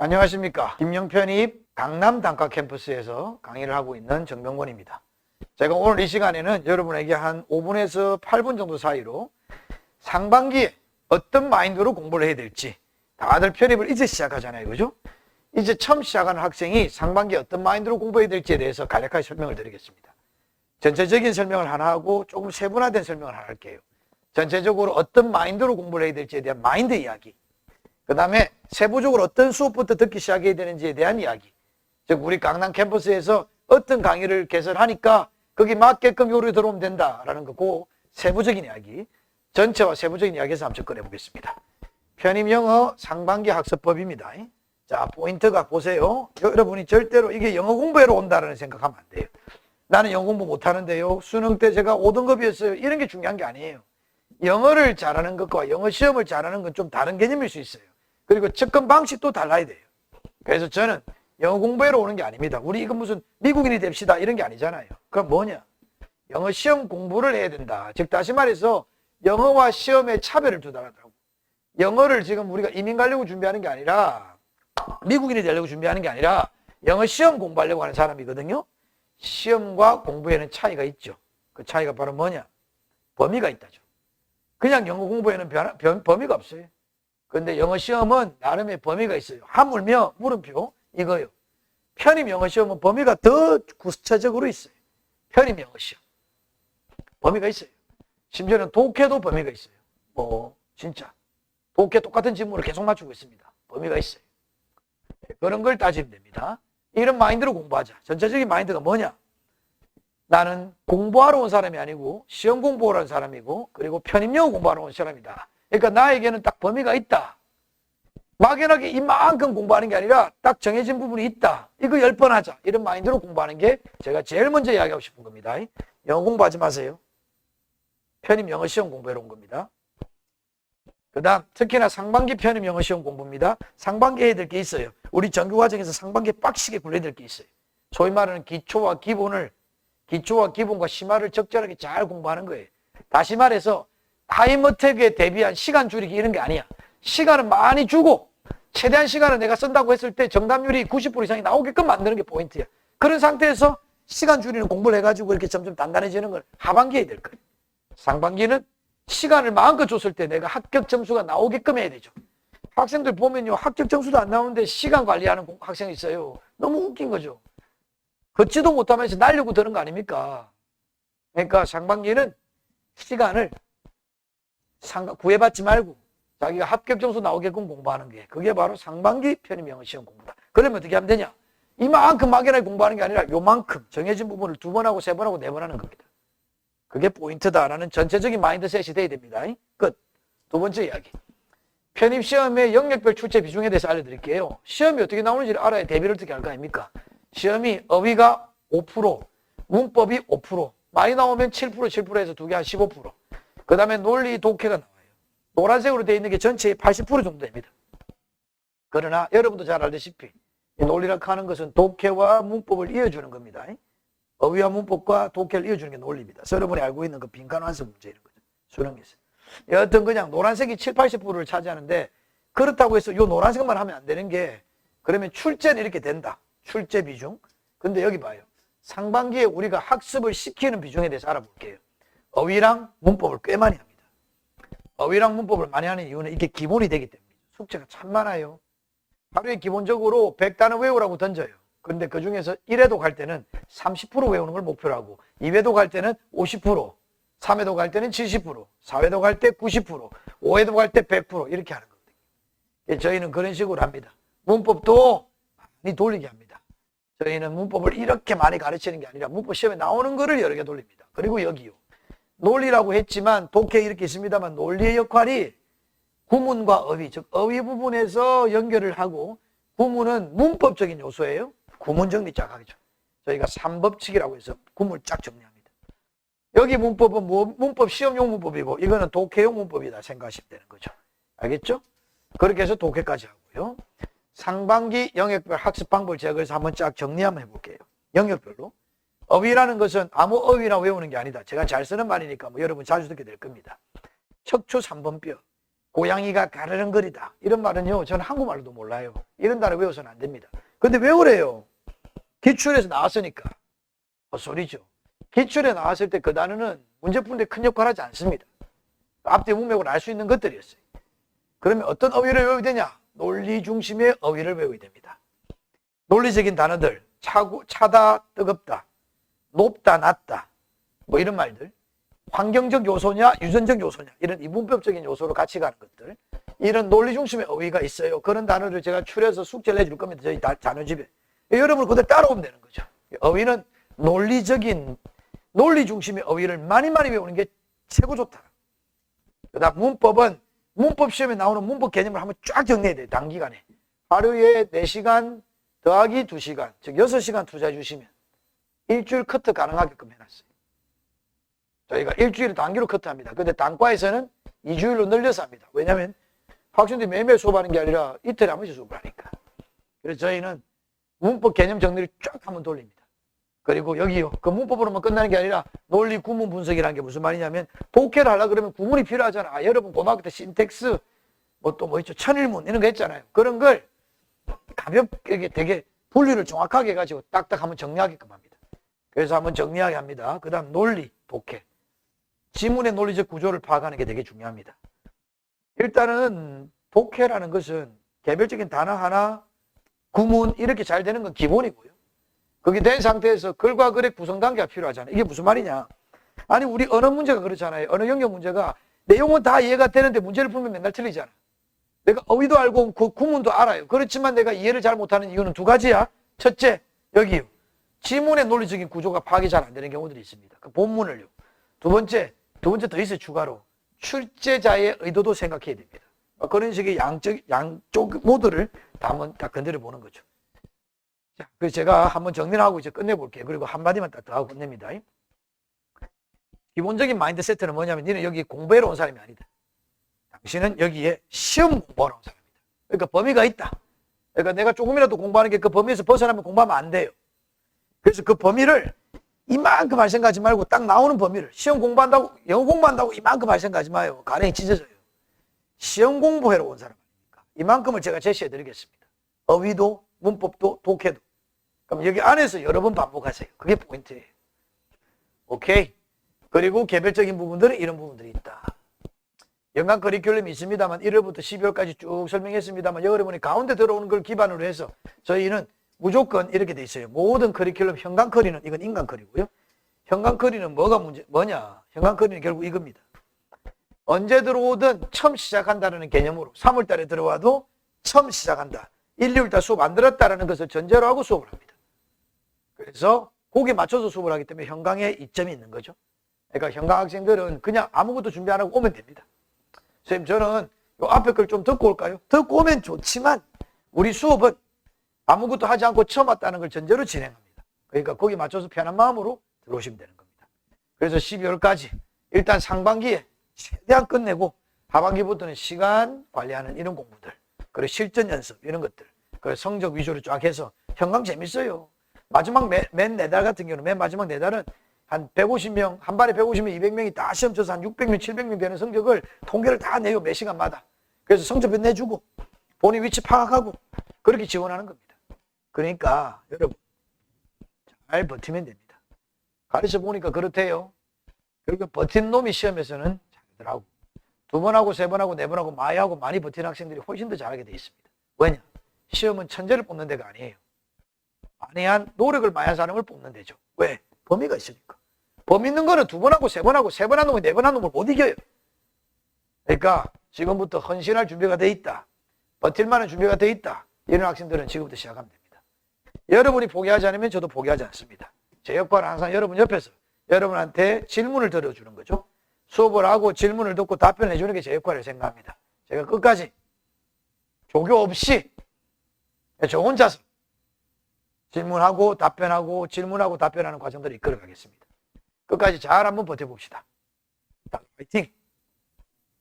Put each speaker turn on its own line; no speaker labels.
안녕하십니까. 김영편입 강남 단과 캠퍼스에서 강의를 하고 있는 정명권입니다. 제가 오늘 이 시간에는 여러분에게 한 5분에서 8분 정도 사이로 상반기에 어떤 마인드로 공부를 해야 될지, 다들 편입을 이제 시작하잖아요. 그죠? 이제 처음 시작하는 학생이 상반기에 어떤 마인드로 공부해야 될지에 대해서 간략하게 설명을 드리겠습니다. 전체적인 설명을 하나 하고 조금 세분화된 설명을 하나 할게요. 전체적으로 어떤 마인드로 공부를 해야 될지에 대한 마인드 이야기, 그 다음에 세부적으로 어떤 수업부터 듣기 시작해야 되는지에 대한 이야기, 즉 우리 강남 캠퍼스에서 어떤 강의를 개설하니까 거기 맞게끔 요리 들어오면 된다라는 거고, 세부적인 이야기, 전체와 세부적인 이야기에서 한번 접근해 보겠습니다. 편입영어 상반기 학습법입니다. 자, 포인트가 보세요. 여러분이 절대로 이게 영어 공부하러 온다라는 생각하면 안 돼요. 나는 영어 공부 못하는데요, 수능 때 제가 5등급이었어요, 이런 게 중요한 게 아니에요. 영어를 잘하는 것과 영어 시험을 잘하는 건 좀 다른 개념일 수 있어요. 그리고 접근 방식도 달라야 돼요. 그래서 저는 영어 공부하러 오는 게 아닙니다. 우리 이거 무슨 미국인이 됩시다 이런 게 아니잖아요. 그럼 뭐냐? 영어 시험 공부를 해야 된다. 즉 다시 말해서 영어와 시험의 차별을 두더라고. 영어를 지금 우리가 이민 가려고 준비하는 게 아니라, 미국인이 되려고 준비하는 게 아니라 영어 시험 공부하려고 하는 사람이거든요. 시험과 공부에는 차이가 있죠. 그 차이가 바로 뭐냐? 범위가 있다죠. 그냥 영어 공부에는 범위가 없어요. 근데 영어 시험은 나름의 범위가 있어요. 하물며 물음표 이거요. 편입 영어 시험은 범위가 더 구체적으로 있어요. 편입 영어 시험 범위가 있어요. 심지어는 독해도 범위가 있어요. 진짜 독해 똑같은 질문을 계속 맞추고 있습니다. 범위가 있어요. 그런 걸 따지면 됩니다. 이런 마인드로 공부하자. 전체적인 마인드가 뭐냐? 나는 공부하러 온 사람이 아니고 시험 공부하러 온 사람이고, 그리고 편입영어 공부하러 온 사람이다. 그러니까 나에게는 딱 범위가 있다. 막연하게 이만큼 공부하는 게 아니라 딱 정해진 부분이 있다. 이거 10번 하자. 이런 마인드로 공부하는 게 제가 제일 먼저 이야기하고 싶은 겁니다. 영어 공부하지 마세요. 편입 영어 시험 공부하러 온 겁니다. 그 다음 특히나 상반기 편입 영어 시험 공부입니다. 상반기 해야 될 게 있어요. 우리 정규 과정에서 상반기에 빡시게 굴려야 될 게 있어요. 소위 말하는 기초와 기본과 심화를 적절하게 잘 공부하는 거예요. 다시 말해서 타임어택에 대비한 시간 줄이기 이런 게 아니야. 시간을 많이 주고 최대한 시간을 내가 쓴다고 했을 때 정답률이 90% 이상이 나오게끔 만드는 게 포인트야. 그런 상태에서 시간 줄이는 공부를 해가지고 이렇게 점점 단단해지는 걸 하반기에 해야 될 거예요. 상반기는 시간을 마음껏 줬을 때 내가 합격 점수가 나오게끔 해야 되죠. 학생들 보면요, 합격 점수도 안 나오는데 시간 관리하는 학생이 있어요. 너무 웃긴 거죠. 걷지도 못하면서 날려고 드는 거 아닙니까? 그러니까 상반기는 시간을 구애받지 말고 자기가 합격 점수 나오게끔 공부하는 게, 그게 바로 상반기 편입 영어 시험 공부다. 그러면 어떻게 하면 되냐? 이만큼 막연하게 공부하는 게 아니라 요만큼 정해진 부분을 2번 하고 3번 하고 4번 하는 겁니다. 그게 포인트다라는 전체적인 마인드셋이 돼야 됩니다. 끝. 두 번째 이야기. 편입 시험의 영역별 출제 비중에 대해서 알려드릴게요. 시험이 어떻게 나오는지를 알아야 대비를 어떻게 할 거 아닙니까? 시험이 어휘가 5%, 문법이 5%, 많이 나오면 7%에서 두 개 한 15%. 그 다음에 논리, 독해가 나와요. 노란색으로 되어 있는 게 전체의 80% 정도 됩니다. 그러나 여러분도 잘 알다시피 논리라고 하는 것은 독해와 문법을 이어주는 겁니다. 어휘와 문법과 독해를 이어주는 게 논리입니다. 여러분이 알고 있는 그 빈칸 완성 문제 이런 거죠. 수능에서. 여하튼 그냥 노란색이 70~80%를 차지하는데, 그렇다고 해서 이 노란색만 하면 안 되는 게, 그러면 출제는 이렇게 된다. 출제 비중. 근데 여기 봐요. 상반기에 우리가 학습을 시키는 비중에 대해서 알아볼게요. 어휘랑 문법을 꽤 많이 합니다. 어휘랑 문법을 많이 하는 이유는 이게 기본이 되기 때문이죠. 숙제가 참 많아요. 하루에 기본적으로 100단어 외우라고 던져요. 그런데 그 중에서 1회독 할 때는 30% 외우는 걸 목표로 하고, 2회독 할 때는 50%, 3회독 할 때는 70%, 4회독 할 때 90%, 5회독 할 때 100% 이렇게 하는 거거든요. 저희는 그런 식으로 합니다. 문법도 많이 돌리게 합니다. 저희는 문법을 이렇게 많이 가르치는 게 아니라 문법 시험에 나오는 거를 여러 개 돌립니다. 그리고 여기요. 논리라고 했지만 독해 이렇게 있습니다만, 논리의 역할이 구문과 어휘, 즉 어휘 부분에서 연결을 하고, 구문은 문법적인 요소예요. 구문 정리 쫙 하겠죠. 저희가 3법칙이라고 해서 구문을 쫙 정리합니다. 여기 문법은 문법 시험용 문법이고, 이거는 독해용 문법이다 생각하시면 되는 거죠. 알겠죠? 그렇게 해서 독해까지 하고요. 상반기 영역별 학습 방법을 제가 그래서 한번 쫙 정리 한번 해볼게요. 영역별로. 어휘라는 것은 아무 어휘나 외우는 게 아니다. 제가 잘 쓰는 말이니까 여러분 자주 듣게 될 겁니다. 척추 3번 뼈. 고양이가 가르릉거리다. 이런 말은요, 저는 한국말로도 몰라요. 이런 단어 외워서는 안 됩니다. 근데 외우래요. 기출에서 나왔으니까. 헛소리죠. 기출에 나왔을 때 그 단어는 문제 푸는데 큰 역할을 하지 않습니다. 앞뒤 문맥으로 알 수 있는 것들이었어요. 그러면 어떤 어휘를 외워야 되냐? 논리 중심의 어휘를 외워야 됩니다. 논리적인 단어들, 차다, 뜨겁다, 높다, 낮다, 뭐 이런 말들. 환경적 요소냐, 유전적 요소냐, 이런 이분법적인 요소로 같이 가는 것들. 이런 논리 중심의 어휘가 있어요. 그런 단어를 제가 추려서 숙제를 해줄 겁니다. 저희 자녀집에. 여러분 그대로 따라오면 되는 거죠. 어휘는 논리 중심의 어휘를 많이 외우는 게 최고 좋다. 그다음 문법은 문법 시험에 나오는 문법 개념을 한번 쫙 정리해야 돼요. 단기간에. 하루에 4시간 더하기 2시간, 즉 6시간 투자해 주시면 일주일 커트 가능하게끔 해놨어요. 저희가 일주일을 단기로 커트합니다. 근데 단과에서는 2주일로 늘려서 합니다. 왜냐하면 학생들이 매일매일 수업하는 게 아니라 이틀에 한 번씩 수업을 하니까. 그래서 저희는 문법 개념 정리를 쫙 한번 돌립니다. 그리고 여기요. 그 문법으로만 끝나는 게 아니라 논리 구문 분석이라는 게 무슨 말이냐면 독해를 하려고 그러면 구문이 필요하잖아. 아, 여러분 고등학교 때 신텍스 뭐 있죠. 천일문 이런 거 했잖아요. 그런 걸 가볍게 되게 분류를 정확하게 해가지고 딱딱 한번 정리하게끔 합니다. 그래서 한번 정리하게 합니다. 그 다음 논리, 독해. 지문의 논리적 구조를 파악하는 게 되게 중요합니다. 일단은 독해라는 것은 개별적인 단어 하나, 구문 이렇게 잘 되는 건 기본이고요. 그게 된 상태에서 글과 글의 구성단계가 필요하잖아요. 이게 무슨 말이냐? 아니 우리 언어 문제가 그렇잖아요. 언어 영역 문제가 내용은 다 이해가 되는데 문제를 풀면 맨날 틀리잖아. 내가 어휘도 알고 그 구문도 알아요. 그렇지만 내가 이해를 잘 못하는 이유는 두 가지야. 첫째, 여기요. 지문의 논리적인 구조가 파악이 잘 안 되는 경우들이 있습니다. 그 본문을요. 두 번째 더 있어요. 추가로. 출제자의 의도도 생각해야 됩니다. 그런 식의 양쪽 모두를 다 한번 다 건드려 보는 거죠. 자, 그래서 제가 한번 정리를 하고 이제 끝내볼게요. 그리고 한마디만 딱 더 하고 끝냅니다. 기본적인 마인드 세트는 뭐냐면 너는 여기 공부하러 온 사람이 아니다. 당신은 여기에 시험 공부하러 온 사람이다. 그러니까 범위가 있다. 그러니까 내가 조금이라도 공부하는 게 그 범위에서 벗어나면 공부하면 안 돼요. 그래서 그 범위를 이만큼 할 생각하지 말고 딱 나오는 범위를 시험 공부한다고 영어 공부한다고 이만큼 할 생각하지 마요. 가랭이 찢어져요. 시험 공부하러 온 사람 아닙니까? 이만큼을 제가 제시해 드리겠습니다. 어휘도 문법도 독해도. 그럼 여기 안에서 여러 번 반복하세요. 그게 포인트예요. 오케이. 그리고 개별적인 부분들은 이런 부분들이 있다. 연간 커리큘럼이 있습니다만 1월부터 12월까지 쭉 설명했습니다만 여러분이 가운데 들어오는 걸 기반으로 해서 저희는 무조건 이렇게 돼 있어요. 모든 커리큘럼 현강 커리는 이건 인간 커리고요. 현강 커리는 뭐냐? 현강 커리는 결국 이겁니다. 언제 들어오든 처음 시작한다는 개념으로 3월 달에 들어와도 처음 시작한다. 1, 2월 달 수업 안 들었다는 것을 전제로 하고 수업을 합니다. 그래서 거기에 맞춰서 수업을 하기 때문에 현강에 이점이 있는 거죠. 그러니까 현강 학생들은 그냥 아무것도 준비 안 하고 오면 됩니다. 선생님 저는 요 앞에 걸 좀 듣고 올까요? 듣고 오면 좋지만 우리 수업은 아무것도 하지 않고 처음 왔다는 걸 전제로 진행합니다. 그러니까 거기 맞춰서 편한 마음으로 들어오시면 되는 겁니다. 그래서 12월까지 일단 상반기에 최대한 끝내고 하반기부터는 시간 관리하는 이런 공부들, 그리고 실전 연습 이런 것들, 그 성적 위주로 쫙 해서 현강 재밌어요. 마지막 맨 4달 같은 경우는 맨 마지막 4달은 한 150명, 한 발에 150명, 200명이 다 시험 쳐서 한 600명, 700명 되는 성적을 통계를 다 내요. 매 시간마다. 그래서 성적표 내주고 본인 위치 파악하고 그렇게 지원하는 겁니다. 그러니까 여러분 잘 버티면 됩니다. 가르쳐 보니까 그렇대요. 그리고 버틴 놈이 시험에서는 잘하더라고. 2번 하고 3번 하고 4번 하고 많이 하고 많이 버티는 학생들이 훨씬 더 잘하게 돼 있습니다. 왜냐? 시험은 천재를 뽑는 데가 아니에요. 많이 한 노력을 많이 한 사람을 뽑는 데죠. 왜? 범위가 있으니까. 범위 있는 거는 2번 하고 3번 하고 3번 한 놈이 4번 한 놈을 못 이겨요. 그러니까 지금부터 헌신할 준비가 돼 있다. 버틸 만한 준비가 돼 있다. 이런 학생들은 지금부터 시작하면 됩니다. 여러분이 포기하지 않으면 저도 포기하지 않습니다. 제 역할은 항상 여러분 옆에서 여러분한테 질문을 들어주는 거죠. 수업을 하고 질문을 듣고 답변을 해주는 게 제 역할을 생각합니다. 제가 끝까지 조교 없이 저 혼자서 질문하고 답변하고 질문하고 답변하는 과정들을 이끌어 가겠습니다. 끝까지 잘 한번 버텨봅시다. 화이팅!